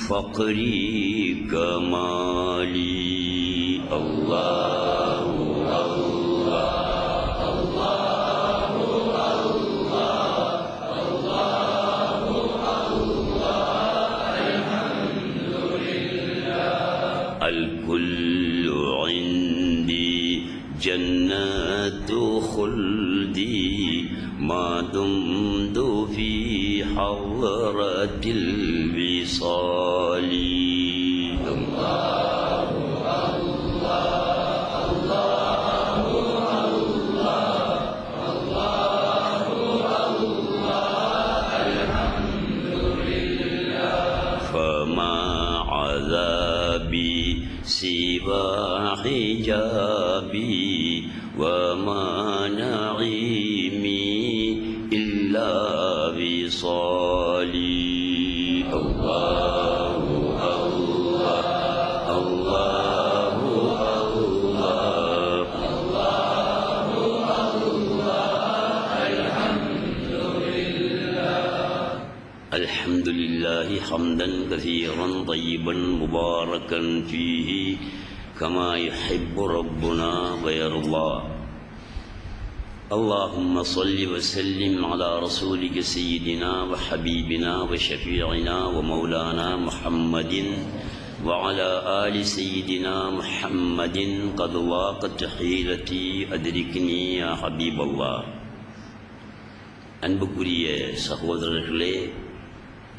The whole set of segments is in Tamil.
فقري كمالي الله الله الله الله الله الحمد لله الكل عندي جنة خلدي ما دمت في حضرة الوصال الله الله الله الله الله الحمد لله فما عذابي سوى حجابي وما نعيمي إلا وصالي الله الله الله الله الله الله الحمد لله الحمد لله حمدا كثيرا طيبا مباركا فيه كما يحب ربنا ويرضى اللهم صل وسلم على رسولك سيدنا وحبيبنا وشفيعنا ومولانا محمد وعلى آل سيدنا محمد قد ضاقت حيلتي أدركني يا حبيب الله அன்புக்குரிய சகோதரர்களே,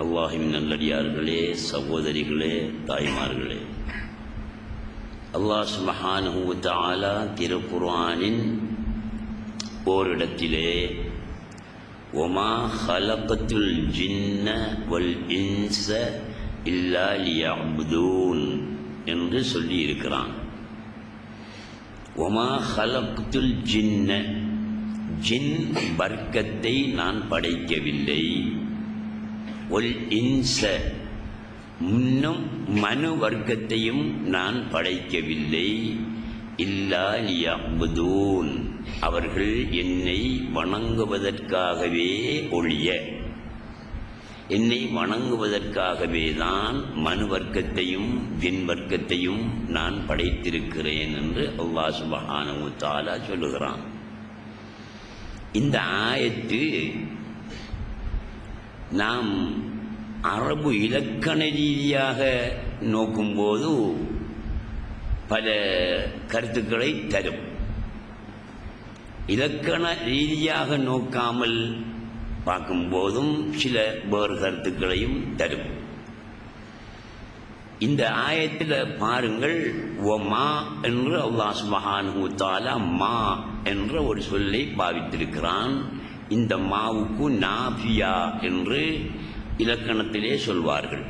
அல்லாஹ்வின் நல்லடியார்களே, சகோதரிகளே, தாய்மார்களே, அல்லாஹ் சுப்ஹானஹு வ தஆலா திருக்குர்ஆனின் ஓரிடத்திலே ஒமா ஹலகத்துல் ஜின்ன வல் இன்ஸ இல்லா லியஅ்புதூன் என்று சொல்லி இருக்கிறான். ஒமா ஹலகத்துல் ஜின்ன, ஜின் வர்க்கத்தை நான் படைக்கவில்லை, வல் இன்ஸ முன்னும் மனு வர்க்கத்தையும் நான் படைக்கவில்லை, இல்லா லியஅ்புதூன் அவர்கள் என்னை வணங்குவதற்காகவே ஒழிய, என்னை வணங்குவதற்காகவே தான் மனு வர்க்கத்தையும் ஜின் வர்க்கத்தையும் நான் படைத்திருக்கிறேன் என்று அல்லாஹ் சுப்ஹானஹு வ தஆலா சொல்லுகிறான். இந்த ஆயத்து நாம் அரபு இலக்கண ரீதியாக நோக்கும்போது பல கருத்துக்களை தரும். இலக்கண ரீதியாக நோக்காமல் பார்க்கும்போதும் சில வேறு கருத்துக்களையும் தரும். இந்த ஆயத்தில் பாருங்கள், ஒமா என்று அல்லாஹ் சுப்ஹானஹு வ தஆலா மா என்ற ஒரு சொல்லை பாவித்திருக்கிறான். இந்த மாவுக்கு நாஃபியா என்று இலக்கணத்திலே சொல்வார்கள்.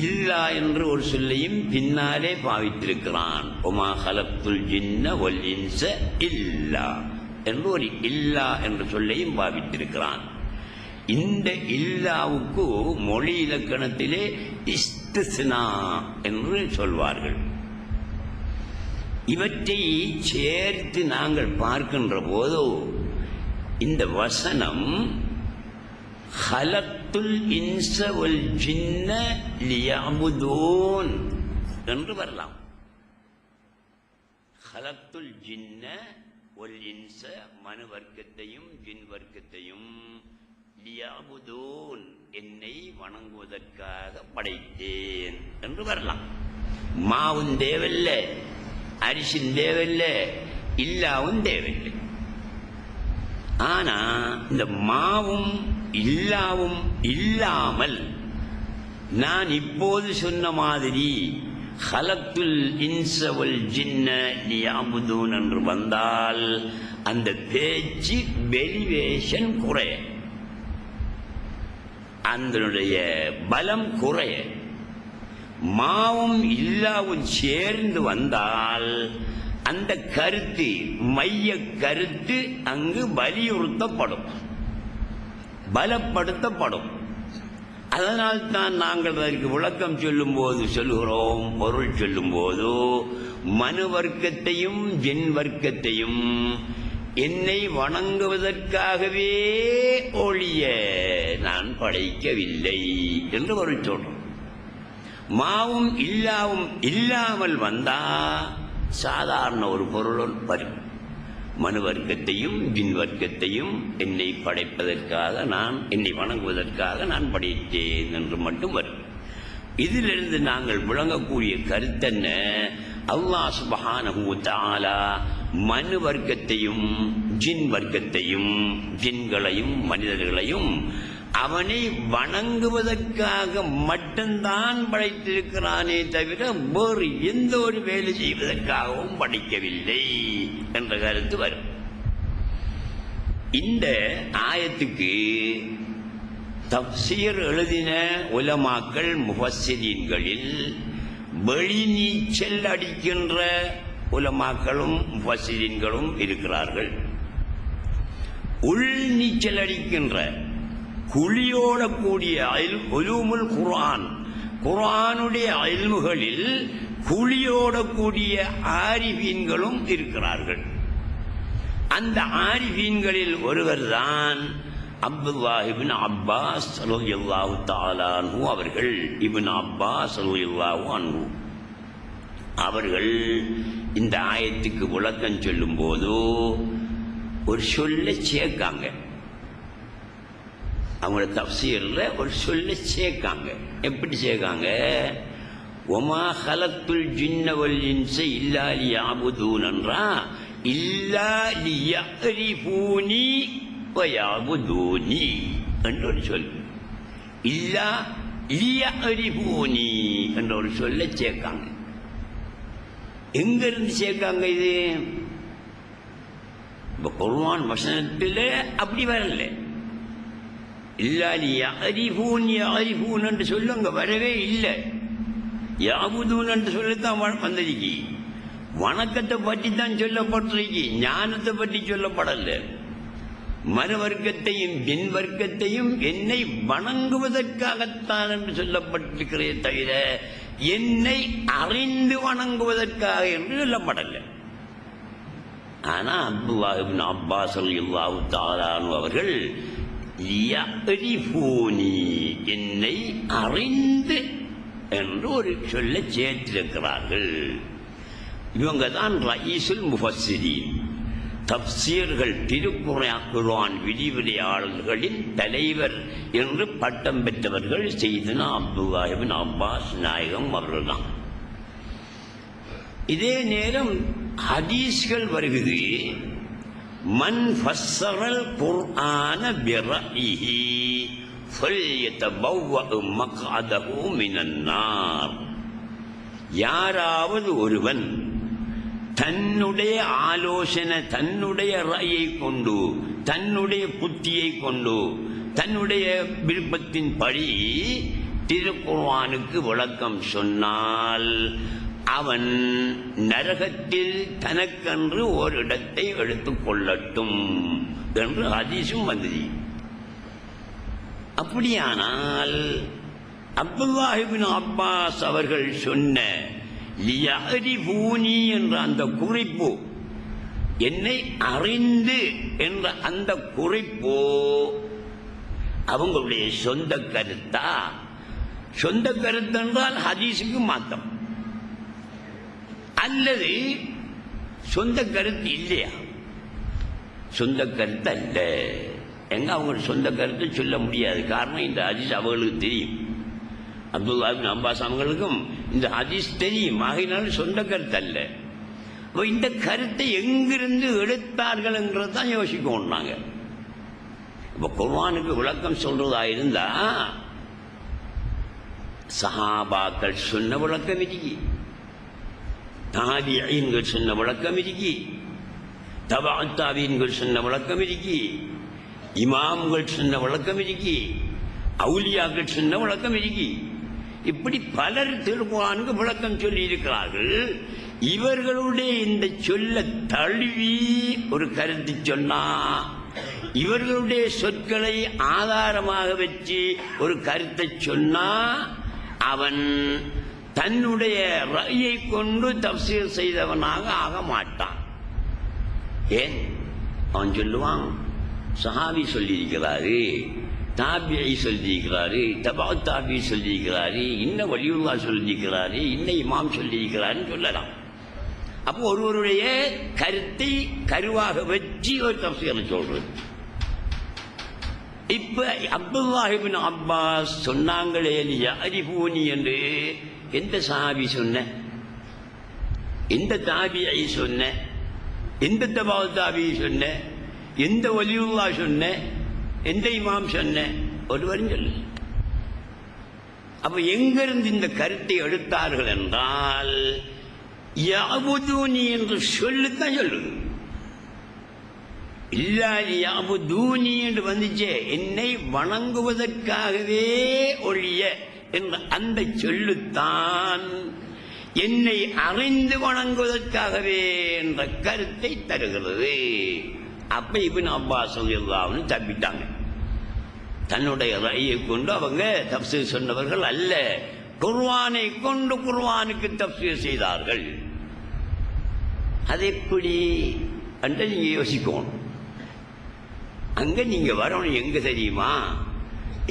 இல்லா என்று ஒரு சொல்லையும் பின்னாலே பாவித்திருக்கிறான். ஒமா ஹலக்துல் ஜின்ன வல் இன்ஸ இல்லா என்று ஒரு இல்லா என்ற சொல்லையும் பாவித்திருக்கிறான். இந்த இல்லாவுக்கு மொழி இலக்கணத்திலே இஸ்திஸ்னா என்று சொல்வார்கள். இவற்றை சேர்த்து நாங்கள் பார்க்கின்ற போது இந்த வசனம் ஹலக்துல் இன்ஸ வல் ஜின்ன லியஅபுதூன் என்று வரலாம். ஹலக்துல் ஜின்ன வல் இன்ஸ மனு வர்க்கத்தையும் ஜின் வர்க்கத்தையும் லியஅபுதூன் என்னை வணங்குவதற்காக படைத்தேன் என்று வரலாம். மாவும் தேவையில்லை, அரிசியும் தேவையில்லை, இல்லாவும் தேவையில்லை. ஆனா இந்த மாவும் இல்லாவும் இல்லாமல் நான் இப்போது சொன்ன மாதிரி ஹலக்துல் இன்ஸ வல் ஜின்ன லியஅபுதூன் என்று வந்தால் அந்த பேச்சு டெரிவேஷன் குறைய, அதனுடைய பலம் குறைய. மாவும் இல்லாவும் சேர்ந்து வந்தால் அந்த கருத்து, மைய கருத்து அங்கு வலியுறுத்தப்படும், பலப்படுத்தப்படும். அதனால் தான் நாங்கள் அதற்கு விளக்கம் சொல்லும் போது சொல்லுகிறோம், பொருள் சொல்லும் போது மனு வர்க்கத்தையும் ஜின் வர்க்கத்தையும் என்னை வணங்குவதற்காகவே ஒழிய நான் படைக்கவில்லை என்று பொருள் சொல்றோம். மாவும் இல்லாவும் இல்லாமல் வந்தா சாதாரண ஒரு பொருள் வரும். மனு வர்க்கத்தையும் ஜின் வர்க்கத்தையும் என்னை படைப்பதற்காக நான், என்னை வணங்குவதற்காக நான் படைத்தேன் என்று மட்டும் வரும். இதிலிருந்து நாங்கள் விளங்கக்கூடிய கருத்தென்ன, அல்லாஹ் சுப்ஹானஹு வ தஆலா மனு வர்க்கத்தையும் ஜின் வர்க்கத்தையும், ஜின்களையும் மனிதர்களையும் அவனை வணங்குவதற்காக மட்டும்தான் படைத்திருக்கிறானே தவிர வேறு எந்த ஒரு வேலை செய்வதற்காகவும் படைக்கவில்லை என்ற கருத்து வரும். இந்த ஆயத்துக்கு தஃசீர் எழுதின உலமாக்கள் முஃபஸ்ஸிரீன்களில் வெளிநீச்சல் அடிக்கின்ற உலமாக்களும் முஃபஸ்ஸிரீன்களும் இருக்கிறார்கள். உள்நீச்சல் அடிக்கின்ற, குழியோடக்கூடிய உலூமுல் குர்ஆன், குர்ஆனுடைய இல்முகளில் குழியோடக்கூடிய ஆரிஃபீன்களும் இருக்கிறார்கள். அந்த ஆரிஃபீன்களில் ஒருவர்தான் அப்துல்லாஹ் இப்னு அப்பாஸ் ரலியல்லாஹு தஆலா அன்ஹு அவர்கள். இப்னு அப்பாஸ் ரலியல்லாஹு அன்ஹு அவர்கள் இந்த ஆயத்துக்கு விளக்கம் சொல்லும் போது ஒரு சொல்ல சேர்க்காங்க. அவங்களோட தஃசீர்ல ஒரு சொல்ல சேர்க்காங்க. எப்படி சேர்க்காங்க? ஒமா ஹலக்துல் ஜின்ன வல் இன்ஸ இல்லா லியஅபுதூன் என்றா இல்லா லியஅரிஃபூனி வ யஅபுதூனி என்ற ஒரு சொல். இல்லா லியஅரிஃபூனி என்ற ஒரு சொல்ல சேர்க்காங்க. எங்க இருந்து சேர்க்காங்க? இது குர்ஆன் வசனத்தில் அப்படி வரல. இல்லா யஅரிஃபூன் யஅரிஃபூன் என்று சொல்ல அங்க வரவே இல்லை. யஅபுதூன் என்று சொல்லத்தான் வந்திருக்கு. வணக்கத்தை பற்றி தான் சொல்லப்பட்டிருக்கு, ஞானத்தை பற்றி சொல்லப்படல. மனு வர்க்கத்தையும் ஜின் வர்க்கத்தையும் என்னை வணங்குவதற்காகத்தான் என்று சொல்லப்பட்டிருக்கிறே தவிர என்னை அறிந்து வணங்குவதற்காக என்று சொல்லப்படல. ஆனா அப்துல்லாஹ் இப்னு அப்பாஸ் ரலியல்லாஹு தஆலா அன்ஹு அவர்கள் லியஅரிஃபூனி என்னை அறிந்து என்று ஒரு சொல்ல சேர்த்திருக்கிறார்கள். இவங்க தான் ரயீசுல் முஃபஸ்ஸிரீன். தப்சீர்கள் திருக்குர்ஆன் விரிவுரையாளர்களின் தலைவர் என்று பட்டம் பெற்றவர்கள் செய்தனா அப்துல்லாஹ் இப்னு அப்பாஸ் நாயகம் அவர்கள்தான். இதே நேரம் ஹதீஸ்கள் வருகிறது, மன் ஃபஸ்ஸரல் குர்ஆன பிரஇஹி ஃபல்யதபவ்வஅ மக்அதஹு மினன் நார். யாராவது ஒருவன் தன்னுடைய ஆலோசனை, தன்னுடைய ரயை கொண்டு, தன்னுடைய புத்தியை கொண்டு, தன்னுடைய விருப்பத்தின் படி திருக்குர்ஆனுக்கு விளக்கம் சொன்னால் அவன் நரகத்தில் தனக்கென்று ஒரு இடத்தை எடுத்துக் கொள்ளட்டும் என்று ஹதீஸும் வந்தது. அப்படியானால் அப்துல்லாஹ் இப்னு அப்பாஸ் அவர்கள் சொன்ன லியஅரிஃபூனி என்ற அந்த குறிப்பு, என்னை அறிந்து என்ற அந்த குறிப்பு அவங்களுடைய சொந்த கருத்தா? சொந்த கருத்து என்றால் ஹதீஸுக்கு மாத்தம், அல்லது சொந்த கருத்து இல்லையா? சொந்த கருத்து அல்ல. எங்க அவங்க சொந்த கருத்து சொல்ல முடியாது. காரணம், இந்த ஹதீஸ் அவர்களுக்கு தெரியும், அப்துல்லாஹ் இப்னு அப்பாஸ் அவங்களுக்கும் இந்த ஹதீஸ் தெரியும். ஆகையினாலும் சொந்த கருத்து அல்ல. இந்த கருத்தை எங்கிருந்து எடுத்தார்கள் என்றதான் யோசிக்கணும். நாங்க இப்ப குர்ஆனுக்கு விளக்கம் சொல்றதா இருந்தா சஹாபாக்கள் சொன்ன விளக்கம் இருக்கு, தாபிஈன்கள் சொன்ன விளக்கம் இருக்கு, தபஅ தாபிஈன்கள் சொன்ன விளக்கம் இருக்கு, இமாம்கள் சொன்ன விளக்கம் இருக்கு, அவுலியாக்கள் சொன்ன விளக்கம் இருக்கு. இப்படி பலர் திருக்குர்ஆனுக்கு விளக்கம் சொல்லி இருக்கிறார்கள். இவர்களுடைய இந்த சொல்ல தழுவி ஒரு கருத்து சொன்னா, இவர்களுடைய சொற்களை ஆதாரமாக வச்சு ஒரு கருத்தை சொன்னா, அவன் தன்னுடைய ரயை கொண்டு தஃசீர் செய்தவனாக ஆக மாட்டான். ஏன்? அவன் சொல்லுவான், சஹாபி சொல்லியிருக்கிறாரு, தாபிஈ சொல்லியிருக்கிறாரு, தபஅ தாபிஈ சொல்லியிருக்கிறாரு, இன்ன வலியுல்லாஹ் சொல்லியிருக்கிறாரு, இன்ன இமாம் சொல்லியிருக்கிறாருன்னு சொல்லலாம். அப்போ ஒருவருடைய கருத்தை கருவாக வச்சு ஒரு தஃசீரை சொல்றது. இப்ப அப்துல்லாஹ் இப்னு அப்பாஸ் சொன்னாங்களே லியஅரிஃபூனி என்று, எந்த சஹாபி சொன்ன, எந்த தாபிஈ சொன்ன, எந்த தபஅ தாபிஈ சொன்ன, எந்த வலியுல்லாஹ் சொன்ன, எந்த இமாம் சொன்ன? ஒருவரும் சொல்லு. அப்ப எங்கிருந்து இந்த கருத்தை எடுத்தார்கள் என்றால், யஅபுதூனி என்று சொல்லுத்தான் சொல்லுது. இல்லாலி யஅபுதூனி என்று வந்துச்சே, என்னை வணங்குவதற்காகவே ஒழிய என்ற அந்த சொல்லுத்தான் என்னை அறிந்து வணங்குவதற்காகவே என்ற கருத்தை தருகிறது. அப்ப இப்னு அப்பாஸ் ரலியல்லாஹு அன்ஹு தப்பிட்டாங்க. தன்னுடைய ரயை கொண்டு அவங்க தஃசீர் சொன்னவர்கள் அல்ல, குர்ஆனை கொண்டு குர்ஆனுக்கு தஃசீர் செய்தார்கள். அது எப்படி என்று நீங்க யோசிக்கணும். அங்க நீங்க வரணும். எங்க தெரியுமா?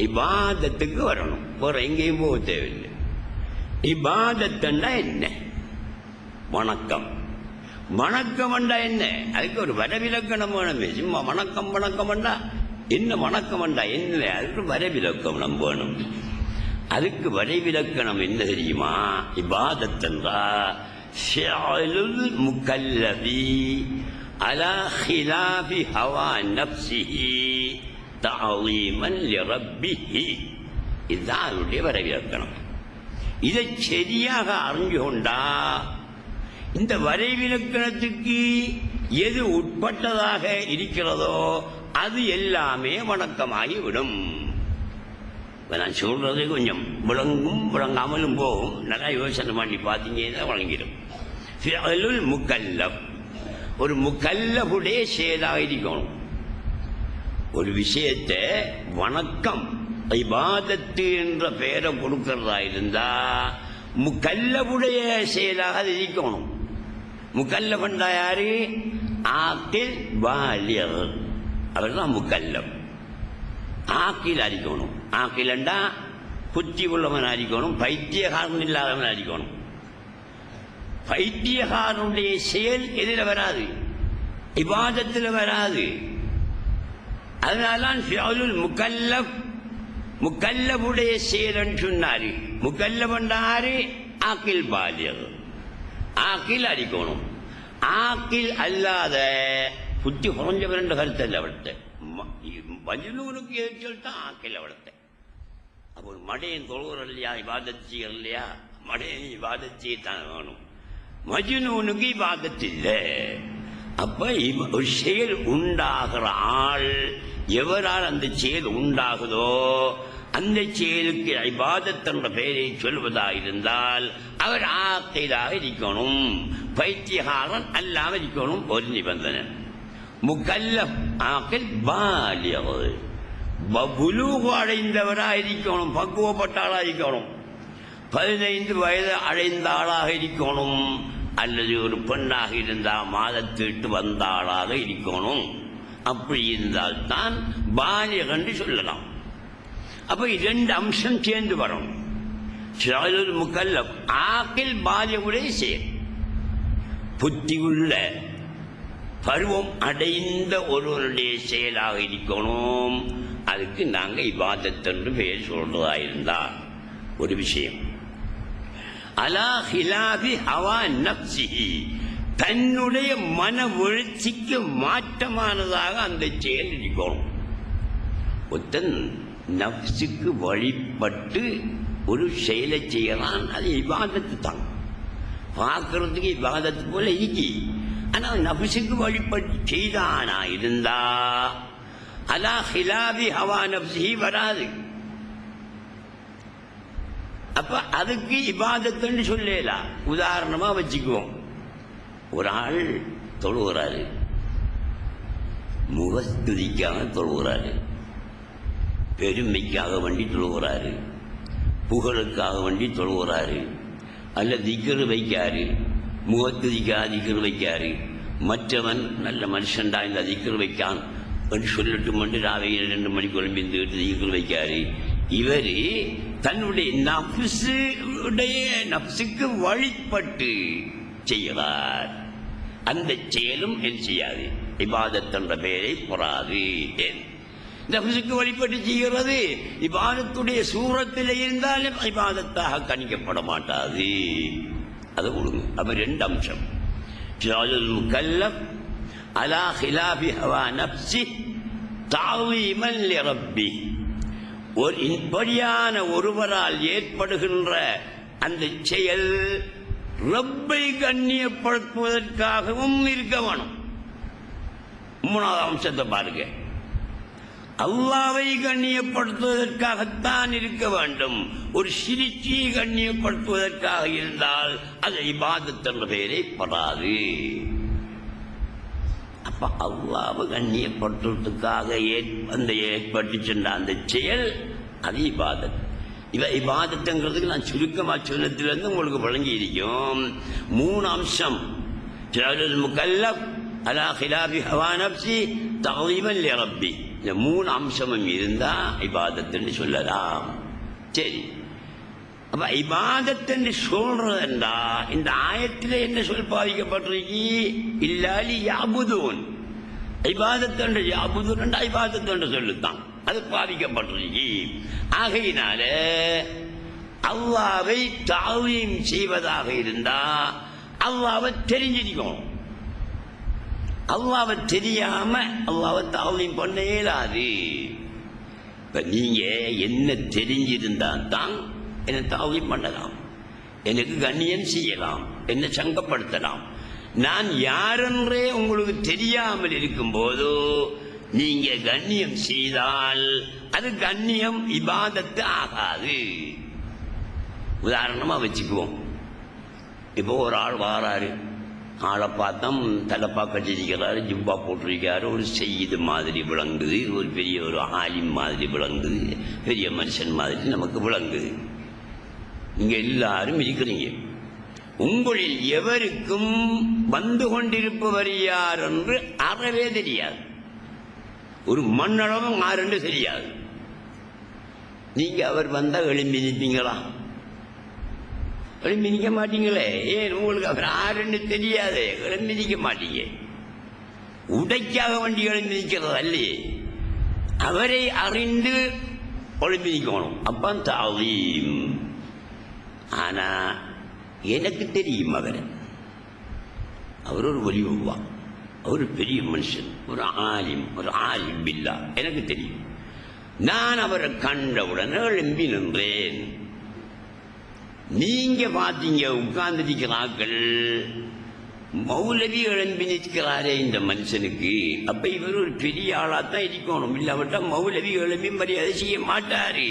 இபாதத்துக்கு வரணும். வேற எங்கேயும் போக தேவையில்லை. இபாதத்துன்னா என்ன? வணக்கம். வணக்கம் என்றா என்ன? அதுக்கு ஒரு வரவிலக்கணம் வேணும். சும்மா வணக்கம் வணக்கம் என்றா என்ன? வணக்கம் என்றா என்ன? அதுக்கு வரவிலக்கணம் வேணும். அதுக்கு வரைவிலக்கணம் என்ன தெரியுமா? இபாதத் என்றா ஃபிஅலுல் முகல்லபி அலா ஹிலாஃபி ஹவா நஃப்ஸிஹி தஅலீமன் லிரப்பிஹி. இதுதான் அதனுடைய வரைவிலக்கணம். இதை சரியாக அறிஞ்சு கொண்டா இந்த வரைவிலக்கணத்துக்கு எது உட்பட்டதாக இருக்கிறதோ அது எல்லாமே வணக்கமாகி விடும். நான் சொல்றது கொஞ்சம் விளங்கும் விளங்காமலும் போகும். நல்லா யோசனை பண்ணி பார்த்தீங்கன்னா வழங்கிடும். ஃபிஅலுல் முகல்லப், ஒரு முகல்லபுடைய செயலாக இருக்கணும். ஒரு விஷயத்தை வணக்கம் இபாதத்து என்ற பெயரை கொடுக்கிறதா இருந்தா முகல்லபுடைய செயலாக அது இருக்கணும். முகல்லபண்டா யாரு? ஆக்கில் பாலியர், அவர் தான் முகல்லப். ஆக்கில் அடிக்கணும். ஆக்கிலண்டா புத்தி உள்ளவன் அடிக்கணும், பைத்தியகாரன் இல்லாதவன் அடிக்கணும். பைத்தியகாரனுடைய செயல் எதிர வராது. இபாதத்தில் வராது. அதனால்தான் ஃபிஅலுல் முகல்லஃப் முகல்லஃபுடைய செயல் சொன்னாரு. முகல்லஃப் என்றாரு ஆக்கில் பாலிக், ஆக்கில் அடிக்கணும். ஆக்கில் அல்லாத புத்தி குறைஞ்சவர் என்ற கருத்து அல்ல அவர்த்த. மஜ்னூனுக்கு எது சொல்லிட்டா ஆக்கில் அவர்த்த. அப்போ மடையன் தொழுவர் இல்லையா, இபாதத் செய்யற இல்லையா, மடையன் இபாதத் செய்யத்தான் வேணும். மஜ்னூனுக்கு இபாதத் இல்லை. அப்ப ஒரு செயல் உண்டாகிற ஆள் எவரால் அந்த செயல் உண்டாகுதோ அந்த செயலுக்கு இபாதத் என்ற பெயரை சொல்வதாக இருந்தால் அவர் ஆக்கிலாக இருக்கணும், பைத்தியகாரன் அல்லாமல் இருக்கணும். ஒரு நிபந்தனை முகல்லஃப் ஆக்கில் பாலிக், புலூக் அடைந்தவராக இருக்கணும், பக்குவப்பட்டாளாக இருக்கணும், 15 வயது அடைந்த ஆளாக இருக்கணும், அல்லது ஒரு பெண்ணாக இருந்தால் மாதத்திட்டு வந்த ஆளாக இருக்கணும். அப்படி இருந்தால்தான் பாலிக் என்று சொல்லலாம். அப்ப 2 அம்சம் சேர்ந்து வரும். ஃபிஅலுல் முகல்லஃப் ஆக்கில் பாலிகுடைய செயல், புத்தி உள்ள பருவம் அடைந்த ஒருவருடைய செயலாக இருக்கணும். அதுக்கு நாங்க இபாதத் என்று பெயர் சொல்றதா இருந்தால் ஒரு விஷயம். அலா ஹிலாபி ஹவா நஃப்ஸிஹி, தன்னுடைய மன எழுச்சிக்கு மாற்றமானதாக அந்த செயல் இருக்கணும். ஒருத்தன் நஃப்ஸுக்கு வழிபட்டு ஒரு செயலை செய்யறான், அது இபாதத்து தான். பார்க்கறதுக்கு இபாதத்து போல இருக்கு. ஆனால் நஃப்ஸுக்கு வழிபட்டு செய்தானா இருந்தா அலா ஹிலாபி ஹவா நஃப்ஸிஹி வராது. அப்ப அதுக்கு இபாதத்துன்னு சொல்லலாம். உதாரணமா வச்சுக்குவோம், ஒரு ஆள் தொழுகிறாரு, முகஸ்துதிக்காக தொழுகிறாரு, பெருமைக்காக வண்டி தொழுகிறாரு, புகழுக்காக வண்டி தொழுகிறாரு, அல்ல திக்ரு வைக்காரு, முகத்துதிக்காக திக்ரு வைக்காரு, மற்றவன் நல்ல மனுஷன்டா இந்த திக்ரு வைக்கான் என்று சொல்லட்டும் என்று ராவையில் 2 மணிக்கு குழம்பி திக்ரு வைக்காரு. இவர் தன்னுடைய நஃப்ஸுக்கு வழிபட்டு செய்கிறார். அந்த செயலும் என்ன செய்யாது, இபாதத் என்ற பெயரை பெறாது. நஃப்ஸுக்கு வழிபட்டு செய்கிறது இபாதத்துடைய சூரத்தில் இருந்தாலும் இபாதத்தாக கணிக்கப்பட மாட்டாது. அது கொடுங்க. அப்ப 2 அம்சம். ஃபிஅலுல் முகல்லஃப் அலா ஹிலாபி ஹவா நஃப்ஸிஹி தஅலீமன் லிரப்பி, ஒரு இப்படியான ஒருவரால் ஏற்படுகின்ற அந்த செயல் ரப்பை கண்ணியப்படுத்துவதற்காகவும் இருக்க வேணும். 3வது அம்சத்தை பாருங்க, அல்லாஹ்வை கண்ணியப்படுத்துவதற்காகத்தான் இருக்க வேண்டும். ஒரு சிரிச்சியை கண்ணியப்படுத்துவதற்காக இருந்தால் அது இபாதத் என்ற பெயரை பெறாது. அப்ப அல்லாஹ்வை கண்ணியப்படுத்துவதற்காக ஏற்பட்டு சென்ற அந்த செயல் அது இபாதத். இபாதத்துங்கிறதுக்கு நான் சுருக்கமா சொன்னதிலிருந்து உங்களுக்கு வழங்கி இருக்கும். 3 அம்சம். ஃபிஅலுல் முகல்லஃப் அலா ஹிலாபி ஹவா நஃப்ஸி தஅலீமன் லிரப்பி, இந்த 3 அம்சமும் இருந்தா இபாதத்துன்னு சொல்லலாம். சரி, அப்ப இபாதத்துன்னு சொல்றதுண்டா இந்த ஆயத்தில் என்ன சொல் பாதிக்கப்பட்டிருக்கு? இல்லாலி யாபுதூன். இபாதத்து யாபுதூன் இபாதத்து சொல்லுத்தான் அது பாதிக்கப்பட்டிருக்கு. ஆகையினால அல்லாஹ்வை தஅலீம் செய்வதாக இருந்தா அல்லாஹ்வை தெரிஞ்சிருக்கணும். அல்லாஹ்வை தெரியாம அல்லாஹ்வை தஅலீம் பண்ண இயலாது. இப்ப நீங்க என்ன தெரிஞ்சிருந்தா தான் என்ன தஅலீம் பண்ணலாம், எனக்கு கண்ணியம் செய்யலாம், என்ன சங்கப்படுத்தலாம். நான் யாரென்றே உங்களுக்கு தெரியாமல் இருக்கும் போது நீங்க கண்ணியம் செய்தால் அது கண்ணியம் இபாதத்து ஆகாது. உதாரணமா வச்சுக்குவோம், இப்போ ஒரு ஆள் வாராரு, ஆளை பார்த்தா தலைப்பா கட்டிருக்கிறாரு, ஜிப்பா போட்டிருக்காரு, ஒரு செய்து மாதிரி விளங்குது, ஒரு பெரிய ஒரு ஆலிம் மாதிரி விளங்குது, பெரிய மனுஷன் மாதிரி நமக்கு விளங்குது. இங்க எல்லாரும் இருக்கிறீங்க. உங்களில் எவருக்கும் வந்து கொண்டிருப்பவர் யார் என்று அறவே தெரியாது. ஒரு மண்ணளவும் யாருன்னு தெரியாது. நீங்க அவர் வந்தா எழும்பி நிற்பீங்களா? எழும்பி நிற்க மாட்டீங்களே. ஏன்? உங்களுக்கு அவர் யாருன்னு தெரியாது, எழும்பி நிற்க மாட்டீங்க. உடைக்காக வேண்டி எழுப்பி நிற்கிறது அல்லையே, அவரை அறிந்து எழுப்பி நிற்கணும். அப்ப தாலீம். ஆனா எனக்கு தெரியும் அவர் ஒரு வலியுவா, அவர் பெரிய மனுஷன், ஒரு ஆலிம் பில்லா, எனக்கு தெரியும். நான் அவரை கண்டவுடன் எழும்பி நின்றேன். நீங்க பாத்தீங்க உட்கார்ந்திருக்கிறார்கள், மௌலவி எழும்பி நிற்கிறாரே இந்த மனுஷனுக்கு, அப்ப இவர் ஒரு பெரிய ஆளாத்தான் இருக்கணும், இல்லாவிட்டா மௌலவி எழும்பி மரியாதை செய்ய மாட்டாரு.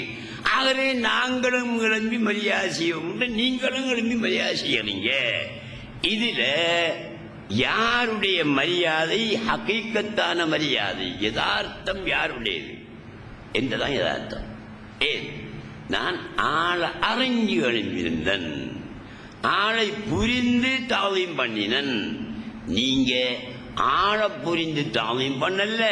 ஆகவே நாங்களும் எழும்பி மரியாதை செய்வோம், நீங்களும் எழும்பி மரியாதை செய்யறீங்க. இதுல யாருடைய மரியாதை ஹகீக்கத்தான மரியாதை, யதார்த்தம் யாருடையது என்றுதான் யதார்த்தம். ஏன் நான் ஆளை அறிஞ்சு எழும்பியிருந்தன், ஆளை புரிந்து தாவீம் பண்ணினன். நீங்க ஆளை புரிந்து தாவீம் பண்ணல,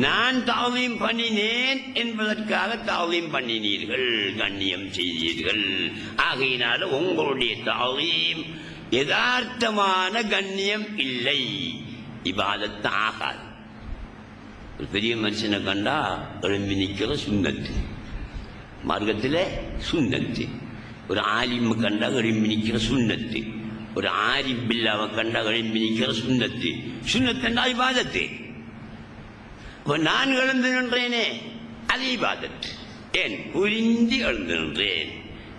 நான் தாவீம் பண்ணினேன் என்பதற்காக தாவீம் பண்ணினீர்கள், கண்ணியம் செய்தீர்கள். ஆகையினால உங்களுடைய தாவீம் யதார்த்தமான கண்ணியம் இல்லை, இபாதத்து ஆகாது. ஒரு பெரிய மனுஷனை கண்டா எழும்பி நிற்கிற சுன்னத்து, மார்க்கத்தில் சுன்னத்து. ஒரு ஆலிம் கண்டா எழும்பி நிற்கிற சுன்னத்து, ஒரு ஆரிஃப் பில்லாவை கண்டா எழும்பி நிற்கிற சுன்னத்து. சுன்னத்துன்னா இபாதத்து. நான் எழுந்து நின்றேனே அது இபாதத்து. ஏன் புரிந்து எழுந்து நின்றேன்,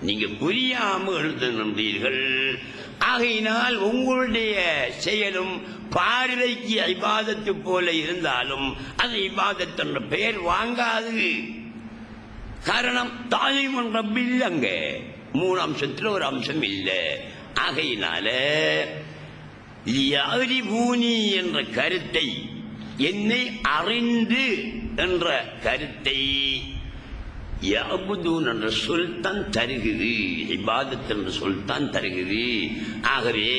நீங்க புரியாம எழுந்து நின்றீர்கள். ஆகையினால் உங்களுடைய செயலும் பார்வைக்கு இபாதத்து போல இருந்தாலும் அது இபாதத்து என்ற பெயர் வாங்காது. காரணம் தாலீம் ரப்பி இல்லைங்க, 3 அம்சத்தில் ஒரு அம்சம் இல்லை. ஆகையினால யஅரிஃபூனி என்ற கருத்தை, என்னை அறிந்து என்ற கருத்தை யஅபுதூன் என்ற சொல்தான் தருகிறது, இபாதத் என்ற சொல்தான் தருகிறது. ஆகவே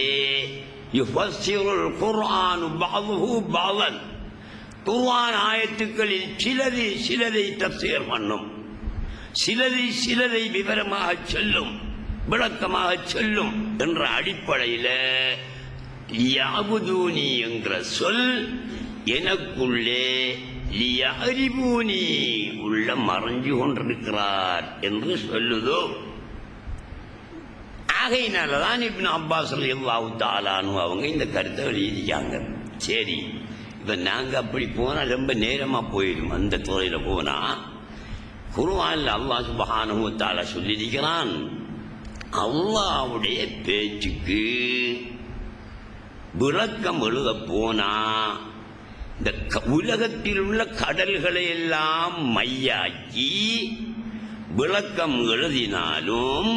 யுஃபஸ்ஸிருல் குர்ஆனு பஅதுஹு பஅதன், குர்ஆன் ஆயத்துக்களில் சிலதை தஃசீர் பண்ணும், சிலதை விவரமாக சொல்லும், விளக்கமாக சொல்லும் என்ற அடிப்படையில் யஅபுதூனி என்ற சொல் எனக்குள்ளே லியஅரிஃபூனி உள்ள மறைஞ்சு கொண்டிருக்கிறார் என்று சொல்லுதோ. ஆகையினாலதான் இப்னு அப்பாஸ் ரலியல்லாஹு தஆலா அன்ஹு அவங்க இந்த கருத்தை எழுதியிருக்காங்க. சரி, இப்ப நாங்க அப்படி போனா ரொம்ப நேரமா போயிடும். அந்த துறையில போனா குர்ஆன்ல அல்லாஹ் சுப்ஹானஹு வ தஆலா சொல்லியிருக்கிறான், அல்லாஹ்வுடைய பேச்சுக்கு விளக்கம் எழுத போனா இந்த உலகத்தில் உள்ள கடல்களை எல்லாம் மையாக்கி விளக்கம் எழுதினாலும்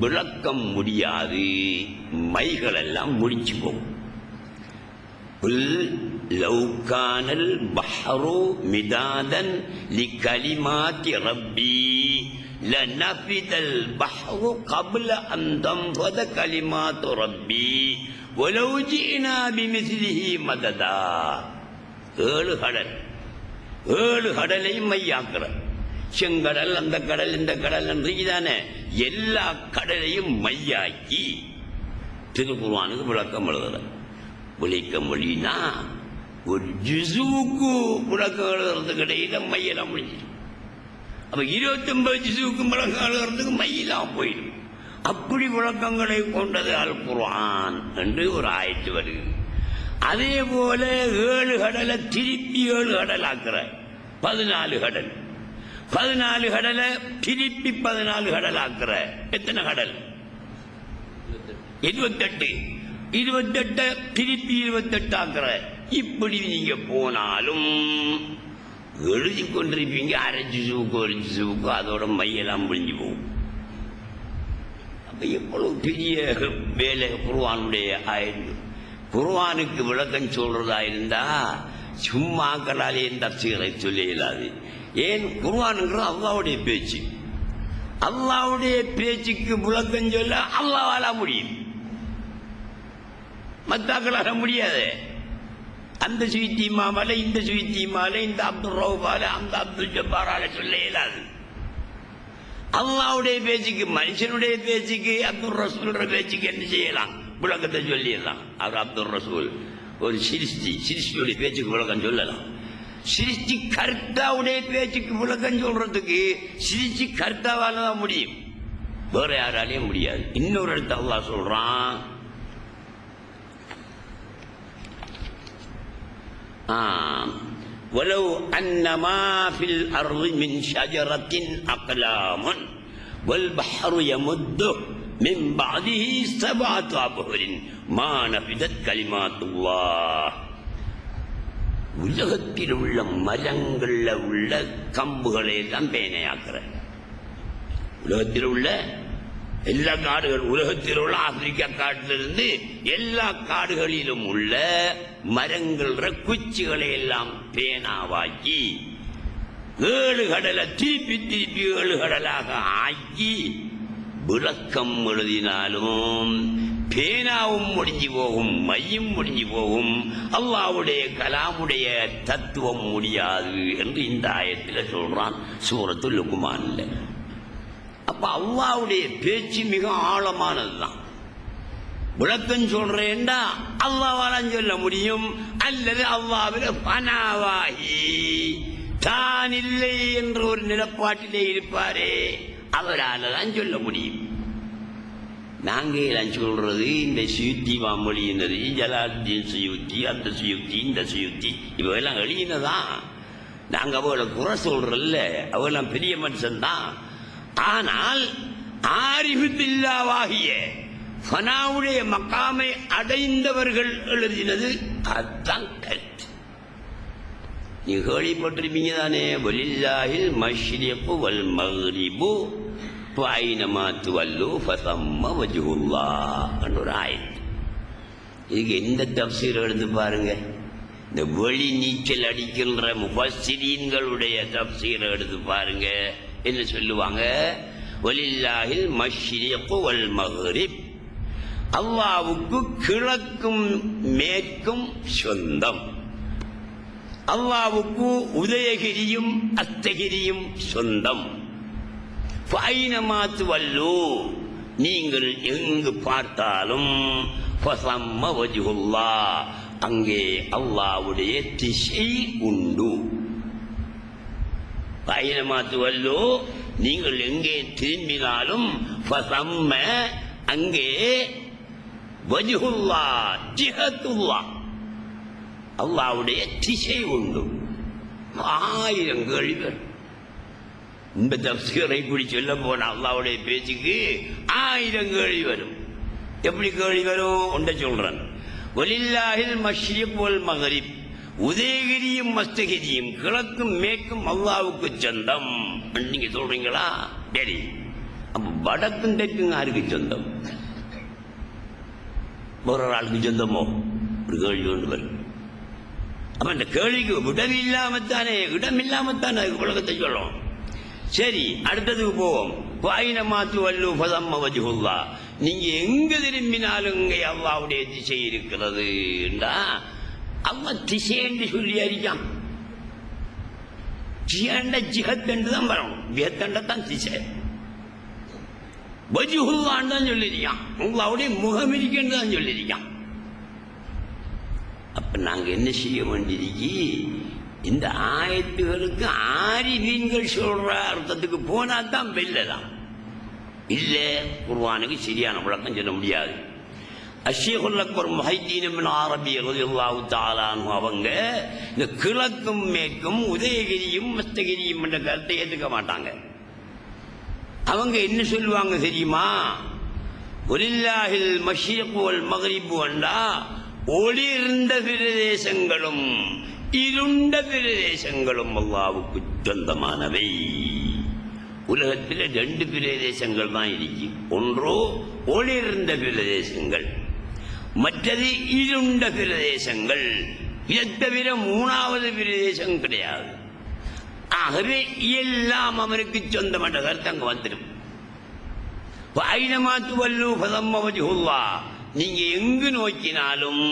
விளக்கம் முடியாது, மைகள் எல்லாம் முடிச்சு போகும். லவ் கானல் பஹ்ரு மிதாதன் லிகலிமாத்தி ரப்பி லனஃபிதல் பஹ்ரு கப்ல அன் தன்ஃபத கலிமாத்து ரப்பி வலவ் ஜினா பிமிஸ்லிஹி மததா. 7 கடல், 7 கடலையும் மையாக்குற, செங்கடல், அந்த கடல், இந்த கடல் என்றுதானே, எல்லா கடலையும் மையாக்கி திருக்குர்ஆனுக்கு விளக்கம் எழுதுற. விளக்கம் மொழினா ஒரு ஜுஸுவுக்கு விளக்கம் எழுதுறதுக்கு இடையில மையெல்லாம் முடிஞ்சிடும். அப்ப 29 ஜுஸுவுக்கு விளக்கம் எழுதுறதுக்கு மையெல்லாம் போயிடும். அப்படி விளக்கங்களை கொண்டது அல் குர்ஆன் என்று ஒரு ஆயத்து வருகிறது. அதே போல 7 கடலை திருப்பி 7 கடல் ஆக்குற, 14 கடல், 14 கடலை திருப்பி 14 கடல் ஆக்குற. எத்தனை கடல்? 28. 28 திருப்பி 28 ஆக்குற. இப்படி நீங்க போனாலும் எழுதி கொண்டிருப்பீங்க. 1/2 ஜுஸுவுக்கு 1 ஜுஸுவுக்கு அதோட மையெல்லாம் முடிஞ்சு போகும். அப்ப எவ்வளவு பெரிய வேலை குர்ஆனுடைய ஆயிடுது. குர்ஆனுக்கு விளக்கம் சொல்றதா இருந்தா சும்மாக்களாலே தஃசீரை சொல்ல இயலாது. ஏன் குர்ஆனுங்கிறது அல்லாஹ்வுடைய பேச்சு, அல்லாஹ்வுடைய பேச்சுக்கு விளக்கம் சொல்ல அல்லாஹ்வால முடியும், மத்தாக்களால முடியாது. அந்த சுயித்தீமாவால, இந்த சுயித்தீமால, இந்த அப்துல் ரவுபால, அந்த அப்துல் ஜப்பாரால சொல்ல இயலாது. அல்லாஹ்வுடைய பேச்சுக்கு, மனுஷனுடைய பேச்சுக்கு, அப்துல் ரசூல் பேச்சுக்கு என்ன செய்யலாம்? விளக்கத்தை சொல்லிடலாம். அவர் அப்துல் ரசூல் ஒரு சிருஷ்டியுடைய பேச்சுக்கு விளக்கம் சொல்லலாம். சிருஷ்டி கர்த்தாவுடைய பேச்சுக்கு விளக்கம் சொல்றதுக்கு சிருஷ்டி கர்த்தாவால தான் முடியும், வேற யாராலையும் முடியாது. இன்னொரு இடத்த அல்லாஹ் சொல்றான், وَلَوْ أَنَّمَا فِي الْأَرْضِ مِنْ شَجَرَةٍ أَقْلَامٌ وَالْبَحْرُ يَمُدُّهُ مِنْ بَعْدِهِ سَبْعَةُ أَبْحُرٍ مَا نَفِدَتْ كَلِمَاتُ اللَّهِ. உலகத்தில் உள்ள மரங்கள்ல உள்ள கம்புகளை எல்லாம் பேனையாக்குற, உலகத்தில் உள்ள எல்லா காடுகள், உலகத்தில் உள்ள ஆப்பிரிக்கா காட்டிலிருந்து எல்லா காடுகளிலும் உள்ள மரங்கள் குச்சிகளை எல்லாம் பேனாவாக்கி 7 கடலை திருப்பி 7 கடலாக ஆக்கி விளக்கம் எழுதினாலும் பேனாவும் முடிஞ்சு போகும், மையும் முடிஞ்சு போகும், அல்லாஹ்வுடைய கலாமுடைய தத்துவம் முடியாது என்று இந்த ஆயத்தில் சொல்றான் சூரத்துல் லுக்மான்ல. அப்ப அல்லாஹ்வுடைய பேச்சு மிக ஆழமானதுதான். விளக்கம் சொல்றேன்டா அல்லாஹ்வால சொல்ல முடியும், அல்லது அல்லாஹ்வில பனாவாகி தான் இல்லை என்ற ஒரு நிலப்பாட்டிலே இருப்பாரே அவரால் தான் சொல்ல முடியும். நாங்க எல்லாம் சொல்றது இந்த சுயுத்தி வாமொழியினது, ஜலாலுத்தீன் சுயுத்தி, அந்த சுயுத்தி, இந்த சுயுத்தி, இவையெல்லாம் எழுதினதான். நாங்க அவளை குறை சொல்றல்ல, அவெல்லாம் பெரிய மனுஷன் தான். ஆனால் ஆரிஃபு பில்லாவாகிய ஃபனாவுடைய மக்காமை அடைந்தவர்கள் எழுதினது அதுதான் கருத்து. நீ கேள்விப்பட்டிருப்பீங்க தானே, வலில்லாஹில் மஷ்ரிகு வல் மக்ரிபு ஃபைனமா துவல்லு ஃபதம்ம வஜ்ஹுல்லாஹ் என்ற ஒரு ஆயத். இதுக்கு எந்த தஃப்சீர் எடுத்து பாருங்க, இந்த வெளி நீச்சல் அடிக்கின்ற முஃபஸ்ஸிரீன்களுடைய தஃப்சீரை எடுத்து பாருங்க. என்ன சொல்லுவாங்க, வலில்லாஹில் மஷ்ரிகு வல் மக்ரிப், அல்லாஹ்வுக்கு கிழக்கும் மேற்கும் சொந்தம், அல்லாஹ்வுக்கு உதயகிரியும் அஸ்தகிரியும் சொந்தம். ஃபைனமா துவல்லு, நீங்கள் எங்கு பார்த்தாலும் ஃபஸம்ம வஜ்ஹுல்லாஹ், அங்கே அல்லாஹ்வுடைய திசை உண்டு. ஃபைனமா துவல்லு, நீங்கள் எங்கே திரும்பினாலும் ஃபஸம்ம, அங்கே வஜ்ஹுல்லாஹ் ஜிஹத்துல்லாஹ், அல்லாஹ்வுடைய திசை உண்டு. 1000 கேள்விகள். இந்த தஃப்சீரை இப்படி சொல்ல போன அல்லாஹ்வுடைய பேச்சுக்கு 1000 கேள்வி வரும். எப்படி கேள்வி வரும் ஒன்றை சொல்றேன். வலில்லாஹில் மஷ்ரிக் வல் மக்ரிப், உதயகிரியும் மஸ்தகிரியும் கிழக்கும் மேற்கும் அல்லாஹ்வுக்கு சொந்தம். நீங்க சொல்றீங்களா? சரி, அப்ப வடக்கும் தெற்கும் யாருக்கு சொந்தம்? ஒரு ஆளுக்கு சொந்தமோ? ஒரு கேள்வி கொண்டு வரும். அப்ப இந்த கேள்விக்கு இடம் இல்லாமத்தானே உலகத்தை சொல்லும். சரி, அடுத்ததுக்கு போவோம். ஃபைனமா துவல்லு ஃபஸம்ம வஜ்ஹுல்லாஹ், நீங்க எங்க திரும்பினாலும் இங்கே அல்லாஹ்வுடைய திசை இருக்கிறது. அல்லாஹ் திசை என்று சொல்லி அறியான், ஜிஹத் என்று தான் வரணும், ஜிஹத் தான் திசை. வஜ்ஹுல்லாஹ் தான் சொல்லிருக்கான், அல்லாஹ்வுடைய முகம் இருக்குன்னு தான் சொல்லிருக்கான். அப்ப நாங்க என்ன செய்ய வேண்டியிருக்கு, இந்த ஆயத்துகளுக்கு ஆரிஃபீன்கள் சொல்ற அர்த்தத்துக்கு போனா தான் வெல்லலாம். இல்ல குர்ஆனுக்கு சரியான விளக்கம் சொல்ல முடியாது. அஷ்ஷேகுல் அக்பர் முஹைத்தீன் இப்னு அரபி ரலியல்லாஹு தஆலா அன்ஹு அவங்க இந்த கிழக்கும் மேற்கும் உதயகிரியும் மஸ்தகிரியும் என்ற கருத்தை ஏற்றுக்க மாட்டாங்க. அவங்க என்ன சொல்லுவாங்க தெரியுமா, வலில்லாஹில் மஷ்ரிக் வல் மக்ரிப் என்றா ஒளிர்ந்த பிரதேசங்களும் இருண்ட பிரதேசங்களும் அல்லாஹ்வுக்கு சொந்தமானவை. உலகத்தில் 2 பிரதேசங்கள் தான் இருக்கு. ஒன்றோ ஒளிர்ந்த பிரதேசங்கள், மற்றது இருண்ட பிரதேசங்கள். இதை தவிர 3வது பிரதேசம் கிடையாது. ஆகவே எல்லாம் அவருக்கு சொந்தமான கருத்து அங்க வந்துடும். ஃபைனமா துவல்லு ஃபஸம்ம வஜ்ஹுல்லாஹ், நீங்க எங்கு நோக்கினாலும்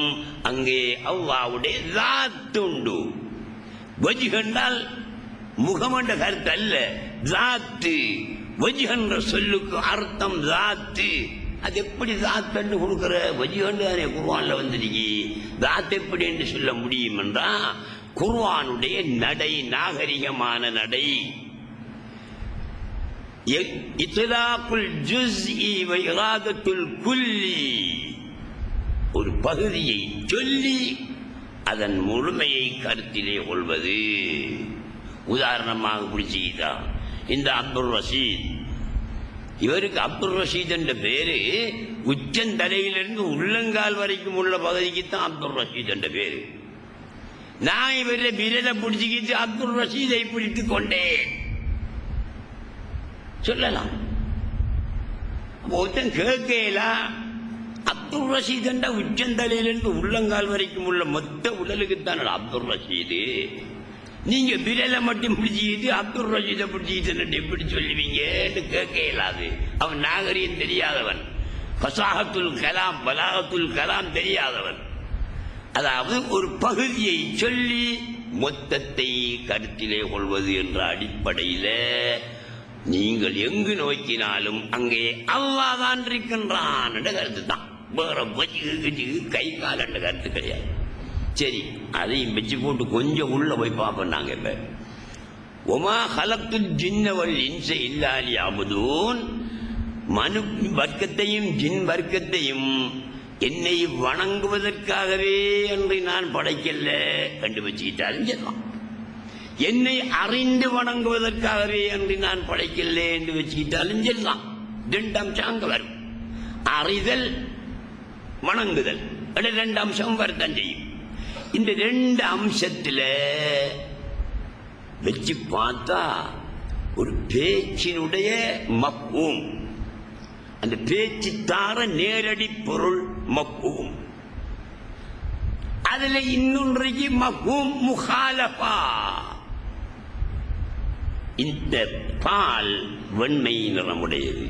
அங்கே அல்லாஹ்வுடைய ஸாத் உண்டு. வஜ்ஹ் என்றால் முகம் என்ற கருத்து அல்ல, ஸாத். வஜ்ஹ் என்ற சொல்லுக்கு அர்த்தம் ஸாத். அது எப்படி தாத்தன்னு கொடுக்குற வஜிகண்டு தானே குர்ஆன்ல வந்துருக்கு. தாத் எப்படி என்று சொல்ல முடியும் என்றா குர்ஆனுடைய நடை நாகரிகமான நடை. இத்லாகுல் ஜுஸ்இ வ இராதத்துல் குல்லி, ஒரு பகுதியை சொல்லி அதன் முழுமையை கருத்திலே கொள்வது. உதாரணமாக பிடிச்சிக்கிட்டா இந்த அப்துல் ரஷீத், இவருக்கு அப்துல் ரஷீத் என்ற பேரு உச்சந்தலையிலிருந்து உள்ளங்கால் வரைக்கும் உள்ள பகுதிக்கு தான் அப்துல் ரஷீத் என்ற பேரு. நான் இவரை விரலை பிடிச்சிக்கிட்டு அப்துல் ரஷீதை பிடித்துக் கொண்டேன் சொல்லலாம். ஒருத்தன் கேட்கலாம், அப்துல் ரஷீத் என்ற உச்சந்தலையிலிருந்து உள்ளங்கால் வரைக்கும் உள்ள மொத்த உடலுக்குத்தான் அப்துல் ரஷீது. நீங்க விரலை மட்டும் பிடிச்சிக்கிட்டு அப்துல் ரஷீதை பிடிச்சிக்கிட்டு எப்படி சொல்லுவீங்கன்னு கேட்க இயலாது. அவன் நாகரிகம் தெரியாதவன், ஃபஸாஹத்துல் கலாம் பலாகத்துல் கலாம் தெரியாதவன். அதாவது ஒரு பகுதியை சொல்லி மொத்தத்தை கருத்திலே கொள்வது என்ற அடிப்படையில் நீங்கள் எங்கு நோக்கினாலும் அங்கே அல்லாஹ் தான் இருக்கின்றான் என்ற கருத்து தான். வேற கை கால் என்ற கருத்து கிடையாது. சரி, அதையும் வச்சு போட்டு கொஞ்சம் உள்ள போய் பார்ப்போம். நாங்க இப்ப ஒமா ஹலத்துல் ஜின்ன வல் இன்ஸ இல்லா லியஅபுதூன், மனு வர்க்கத்தையும் ஜின் வர்க்கத்தையும் என்னை வணங்குவதற்காகவே என்று நான் படைக்கல கண்டு வச்சுக்கிட்டாலும் சொல்லலாம். என்னை அறிந்து வணங்குவதற்காகவே என்று நான் படைக்கல என்று வச்சுக்கிட்டாலும் சொல்லலாம். ரெண்டு அம்சம் அங்க வரும், அறிதல் வணங்குதல். ரெண்டு அம்சம் வரத்தான் செய்யும். இந்த ரெண்டு அம்சத்தில் வச்சு பார்த்தா ஒரு பேச்சினுடைய மஃபூம், அந்த பேச்சு தார நேரடி பொருள் மஃபூம், அதுல இன்னொன்றைக்கு மஃபூம் முகாலபா. இந்த பால் வெண்மை நிறமுடையது,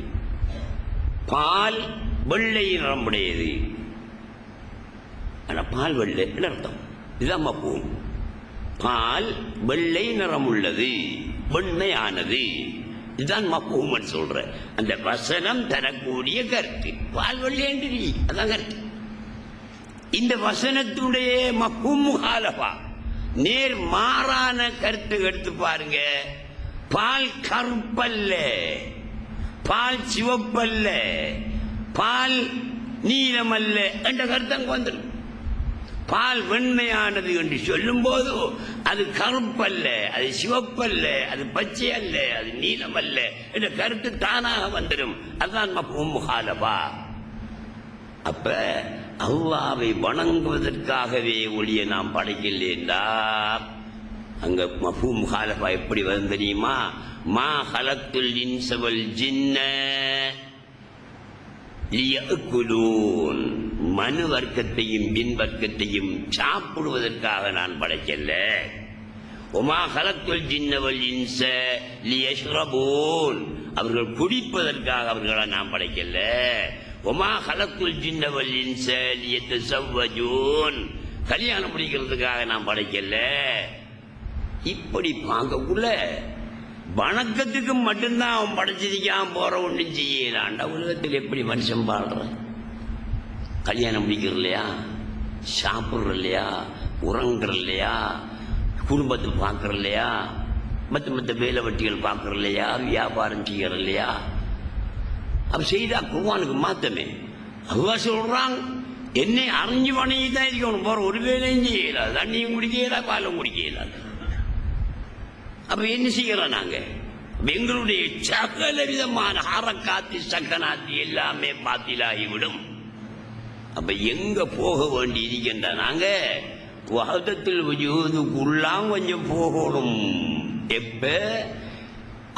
பால் வெள்ளை நிறமுடையது. ஆனா பால் வெள்ளை அர்த்தம் இதுதான் மஃபூம். பால் வெள்ளை நிறம் உள்ளது, வெண்மையானது, இதுதான் மஃபூம் சொல்ற. அந்த வசனம் தரக்கூடிய கருத்து பால் வெள்ளை என்று அதான் கருத்து. இந்த வசனத்துடைய மஃபூம் முகாலபா, நேர் மாறான கருத்து எடுத்து பாருங்க. பால் கருப்பல்ல, பால் சிவப்பல்ல, பால் நீலமல்ல என்ற கருத்து அங்க வந்துடும். பால் வெண்மையானது என்று சொல்லும் போது அது கருப்பல்ல, அது சிவப்பல்ல, அது பச்சை அல்ல, அது நீலம் அல்ல என்ற கருத்து தானாக வந்துடும். அதுதான் மஃபூம் முகாலபா. அப்ப அல்லாஹ்வை வணங்குவதற்காகவே ஒளியை நாம் படைக்கலேண்டா அங்க மஃபூம் முகாலபா எப்படி வரும் தெரியுமா? மா ஹலத்துல் இன்ஸ வல் ஜின்ன லியஅகுலூன், மனு வர்க்கத்தையும் பின் வர்க்கத்தையும் சாப்பிடுவதற்காக நான் படைக்கல. ஒமா ஹலத்துல் ஜின்ன வல் இன்ஸ லியஷ்ரபூன், அவர்கள் குடிப்பதற்காக அவர்களை நான் படைக்கல. ஒமா ஹலத்துல் ஜின்ன வல் இன்ஸ லியதஸவ்வஜூன், கல்யாணம் முடிக்கிறதுக்காக நான் படைக்கல. இப்படி பார்க்கக்குள்ள வணக்கத்துக்கு மட்டும்தான் அவன் படைச்சிருக்கான், போற ஒன்றும் செய்யலான்டா. உலகத்தில் எப்படி மனுஷன் பாடுற? கல்யாணம் முடிக்கிற இல்லையா, சாப்பிட்ற இல்லையா, உறங்குற இல்லையா, குடும்பத்தை பார்க்கற இல்லையா, மற்ற வேலை வெட்டிகள் பார்க்கற இல்லையா, வியாபாரம் செய்யற இல்லையா? அப்ப செய்தா குர்ஆனுக்கு மாத்தமே. அல்லாஹ் சொல்றான், என்னை அறிஞ்சு வணங்கி தான் இருக்கணும், போற ஒரு வேலையும் செய்யல, தண்ணியும் குடிக்கல, பாலும் குடிக்கல. அப்ப என்ன செய்யறோம் நாங்க? எங்களுடைய சகல விதமான ஹரக்காத்தி சக்கனாத்தி எல்லாமே பாத்திலாகிவிடும். அப்ப எங்க போக வேண்டி இருக்கின்ற நாங்க வஹதத்துல் வஜூதுக்குள்ளாம் கொஞ்சம் போகணும். எப்ப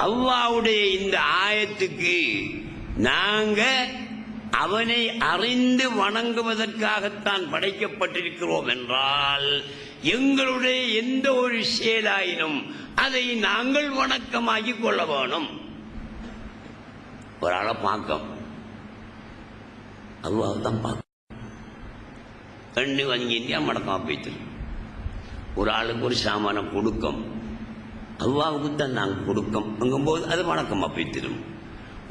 அல்லாஹ்வுடைய இந்த ஆயத்துக்கு நாங்க அவனை அறிந்து வணங்குவதற்காகத்தான் படைக்கப்பட்டிருக்கிறோம் என்றால் எங்களுடைய எந்த ஒரு செயலாயினும் அதை நாங்கள் வணக்கமாக்கி கொள்ள வேணும். ஒரு ஆளை பார்க்க அல்லாஹ் தான் பார்க்க கண்ணு வாங்கியா மடக்கம் போய்த்து. ஒரு ஆளுக்கு ஒரு சாமான கொடுக்கும், அல்லாவுக்கு தான் நாங்கள் கொடுக்கும் அங்கும்போது அது வணக்கமா போய்த்திடும்.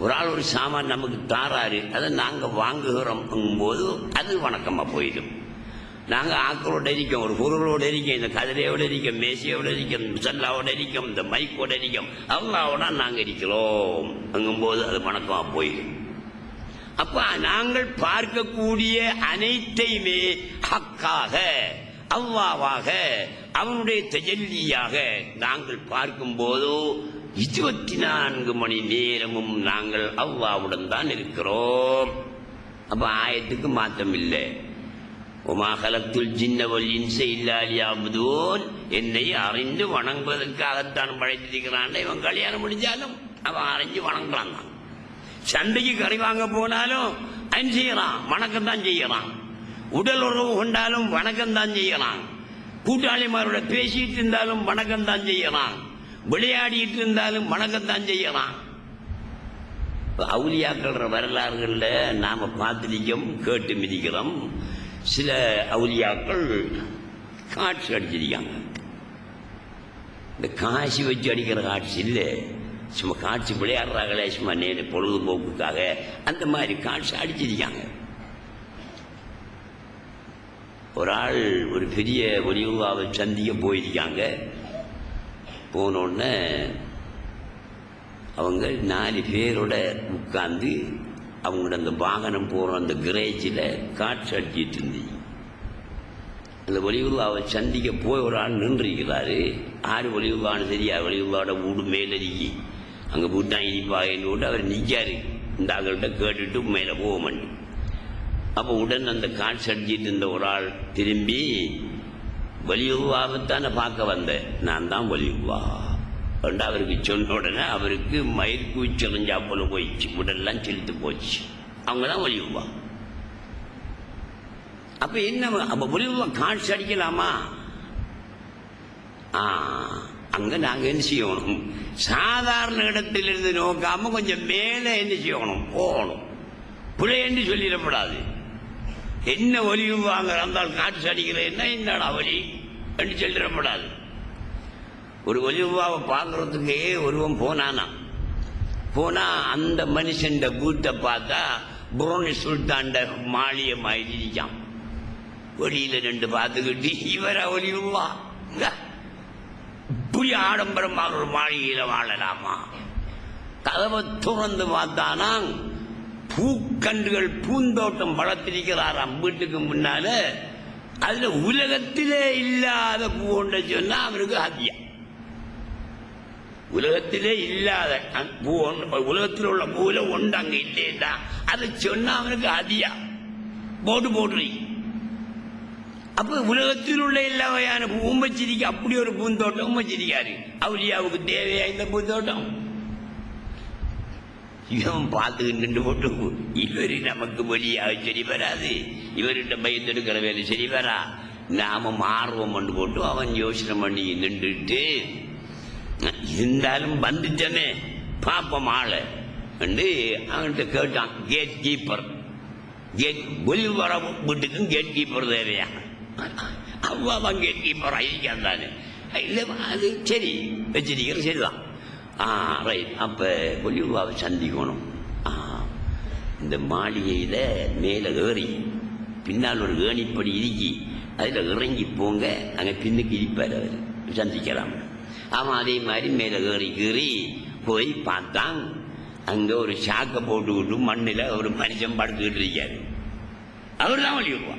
ஒரு ஆள் ஒரு சாமான் நமக்கு தாராரு, அதை நாங்கள் வாங்குகிறோம் போது அது வணக்கமாக போயிடும். நாங்கள் ஆக்களோட இருக்கோம், ஒரு பொருளோட இருக்கோம், இந்த கதிரையோட இருக்கோம், மேசையோட இருக்கோம், முசல்லாவோட இருக்கோம், இந்த மைக்கோட இருக்கோம், அல்லாவோட நாங்கள் இருக்கிறோம் அங்கும்போது அது வணக்கமாக போயிடும். அப்ப நாங்கள் பார்க்கக்கூடிய அனைத்தையுமே ஹக்காக, அல்லாவாக, அவனுடைய தஜல்லியாக நாங்கள் பார்க்கும்போது 24 மணி நேரமும் நாங்கள் அல்லாவுடன் தான் இருக்கிறோம். அப்ப ஆயத்துக்கு மாற்றம் இல்லை. ஒமா கலத்துல் ஜின்ன வல் இன்ஸ இல்லா லியஅ்புதூன், என்னை அறிந்து வணங்குவதற்காகத்தான் படைத்திருக்கிறான். இவன் கல்யாணம் முடிஞ்சாலும் அவன் அறிஞ்சு வணங்கலாம் தான். சண்டைக்கு கறி வாங்க போனாலும் அவன் செய்யறான், வணக்கம் தான் செய்யறான். உடல் உறவு கொண்டாலும் வணக்கம் தான் செய்யறான். கூட்டாளிமாரோட பேசிட்டு இருந்தாலும் வணக்கம் தான் செய்யறான். விளையாடிட்டு இருந்தாலும் வணக்கம் தான் செய்யறான். அவுலியாக்கள் வரலாறுகள்ல நாம பார்த்திருக்கோம், கேட்டு மிதிக்கிறோம். சில அவுலியாக்கள் காட்சி அடிச்சிருக்காங்க. இந்த காட்சி வச்சு அடிக்கிற காட்சி இல்லை, சும்மா காட்சி விளையாடுறாங்களே சும்மா நேரு பொழுதுபோக்குக்காக, அந்த மாதிரி காட்சி அடிச்சிருக்காங்க. ஒரு ஆள் ஒரு பெரிய ஒலிவாவை சந்திக்க போயிருக்காங்க. போனோடனே அவங்க 4 பேரோட உட்கார்ந்து அவங்களோட அந்த வாகனம் போகிற அந்த கிரேஜில் காட்சி அடிச்சிட்டு இருந்தீங்க. அந்த ஒலிவுருவாவை சந்திக்க போய் ஒரு ஆள் நின்றுக்கிறாரு. ஆறு ஒலிவுருவான்னு தெரியா, ஒலிவுருவாவோட வீடு மேலறிக்கி அங்கே வீட்டான் இனிப்பாக விட்டு அவர் நிற்காரு. இந்த ஆள்கிட்ட கேட்டுட்டு மேலே போவோம். அப்போ உடன் அந்த காட்சி அடிச்சிட்டு இருந்த ஒரு ஆள் திரும்பி, வலியுவாவைத்தானே பார்க்க வந்தேன், நான் தான் வலியுவா என்று அவருக்கு சொன்ன உடனே அவருக்கு மயிர்கூச்சறிஞ்சா போல போயிடுச்சு, உடல்லாம் செலுத்து போச்சு. அவங்க தான் வலியுவா. அப்ப என்ன, அப்ப வலியுவா காட்சி அடிக்கலாமா? அங்க நாங்க என்ன செய்யணும், சாதாரண இடத்திலிருந்து நோக்காம கொஞ்சம் மேலே என்ன செய்யணும், போகணும். பிள்ளைன்னு சொல்லிடப்படாது. என்ன ஒலியும் வாங்க இருந்தால் காட்சி அடிக்கிறேன்னா என்னடா ஒலி என்று சொல்லிடப்படாது. ஒரு ஒலிவாவை பார்க்கறதுக்கே ஒருவன் போனானா, போனா அந்த மனுஷன் பூத்தை பார்த்தா புரோனி சுல்தாண்ட மாளிகை மாதிரி இருக்கான். ஒலியில 2 பார்த்துக்கிட்டு இவரை ஒலிவா புரிய ஆடம்பரமாக ஒரு மாளிகையில வாழலாமா? கதவை துறந்து பார்த்தானா பூக்கன்றுகள் பூந்தோட்டம் வளர்த்திருக்கிறாராம் வீட்டுக்கு முன்னால. அதுல உலகத்திலே இல்லாத பூ ஒன்றை சொன்னா அவனுக்கு ஹத்தியா. உலகத்திலே இல்லாத பூ, உலகத்தில் உள்ள பூல ஒன்று அங்க இல்லையா, அதை சொன்னா அவனுக்கு ஹதியா போட்டு. அப்ப உலகத்தில் உள்ள எல்லா வகையான பூவும் வச்சிருக்க, அப்படி ஒரு பூந்தோட்டம் வச்சிருக்காரு. அவுலியாவுக்கு தேவையா இந்த பூந்தோட்டம்? இவன் பார்த்துக்கிட்டு போட்டு இவரு நமக்கு வழியாக சரி வராது, இவர்கிட்ட பயத்தெடுக்கிற வேலை சரி வரா, நாம மாறுவோம் பண்ணு போட்டு அவன் யோசனை பண்ணி நின்றுட்டு, இருந்தாலும் வந்துட்டமே பாப்பம் ஆளை வந்து அவன்கிட்ட கேட்டான். கேட் கீப்பர், வெளி வர வீட்டுக்கும் கேட் கீப்பர் தேவையா? அவ்வாதான் கேட் கீப்பர் ஆயிருக்கான் தானே. இல்லை அது சரி வச்சிருக்கிற சரிதான். ரைட். அப்ப ஒலிவாவை சந்திக்கணும். இந்த மாளிகையில மேல ஏறி பின்னால் ஒரு ஏணிப்படி இருக்கி, அதுல இறங்கி போங்க, அங்க பின்னுக்கு இருப்பார், அவர் சந்திக்கலாம். அவன் அதே மாதிரி மேல ஏறி கீறி போய் பார்த்தான். அங்க ஒரு சாக்கை போட்டுக்கிட்டு மண்ணில ஒரு மனுஷன் படுத்துக்கிட்டு இருக்காரு. அவர் தான் ஒலிவா.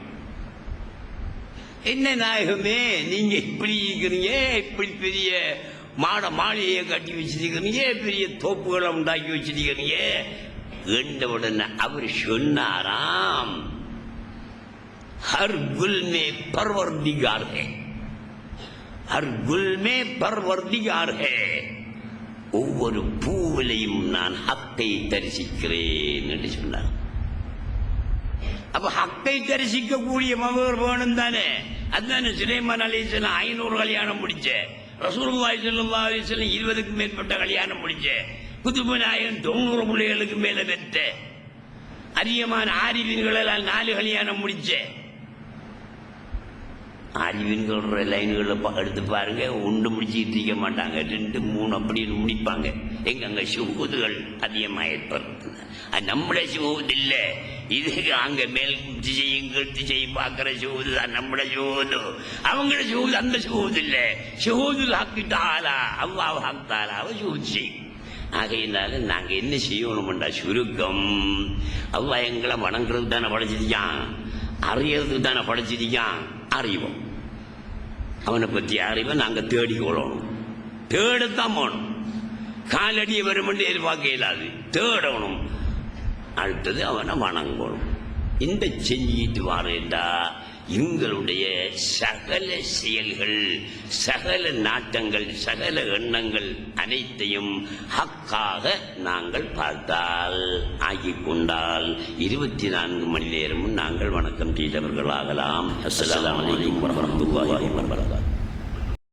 என்ன நாயகமே, நீங்க இப்படி இருக்கிறீங்க, இப்படி பெரிய மாளிகையை கட்டி வச்சிருக்கிறீங்க, பெரிய தோப்புகளை உண்டாக்கி வச்சிருக்கிறீங்க என்ற உடனே அவர் சொன்னாராம், ஹர் குல் மே பர்வர்திகார் ஹே, ஹர் குல் மே பர்வர்திகார் ஹே, ஒவ்வொரு பூவிலையும் நான் ஹக்கை தரிசிக்கிறேன் என்று சொன்னார். அப்ப ஹக்கை தரிசிக்கக்கூடிய மகர் வேணும் தானே. அதுதானே சுலைமான் அலைஹிஸ்ஸலாம் 500 கல்யாணம் முடிச்ச, ரசூலுல்லாஹி ஸல்லல்லாஹு அலைஹி வஸல்லம் 20க்கும் மேற்பட்ட கல்யாணம் முடிச்ச, குதுபு நாயகன் 90 பிள்ளைகளுக்கு மேல பெற்ற, அதிகமான ஆரிஃபீன்கள் எல்லாம் 4 கல்யாணம் முடிச்ச. அறிவின்கிற லைன்களை எடுத்து பாருங்க, ஒன்று முடிச்சுட்டு இருக்க மாட்டாங்க, 2, 3 அப்படின்னு முடிப்பாங்க. அங்கே சுகூதுகள் அதிகமாக ஏற்படுறது. அது நம்மளே சுகூது இல்லை, இது அங்கே மேல் திசையும் கீழ் திசையும் பார்க்குற சுகூது தான் நம்மள சுகூது. அவங்கள சுகூது அந்த சுகூது இல்லை. சுகூது ஹாக்கிட்டாலா அவ்வாவை ஹாக்தாலாவை சுகூது செய்யும். ஆகையினால நாங்கள் என்ன செய்யணும்டா, சுருக்கம் அவ்வா எங்களை வணங்குறதுக்கு தானே படைச்சிருக்கான், அறியறதுக்கு தானே படைச்சிருக்கான். அறிவோம், அவனை பற்றி அறிவை நாங்கள் தேடிக்கொள்ளணும், தேடத்தான் போகணும். காலடியை வரும் என்று எதிர்பார்க்க இயலாது, தேடணும். அடுத்தது அவனை வணங்கணும். இந்த செஞ்சிட்டு வாரேண்டா எங்களுடைய சகல செயல்கள், சகல நாட்டங்கள், சகல எண்ணங்கள் அனைத்தையும் ஹக்காக நாங்கள் பார்த்தால் ஆகிக் கொண்டால் 24 மணி நேரமும் நாங்கள் வணக்கம் செய்தவர்களாகலாம். அஸ்ஸலாமு அலைக்கும் வரஹ்மத்துல்லாஹி வபரகாத்துஹு.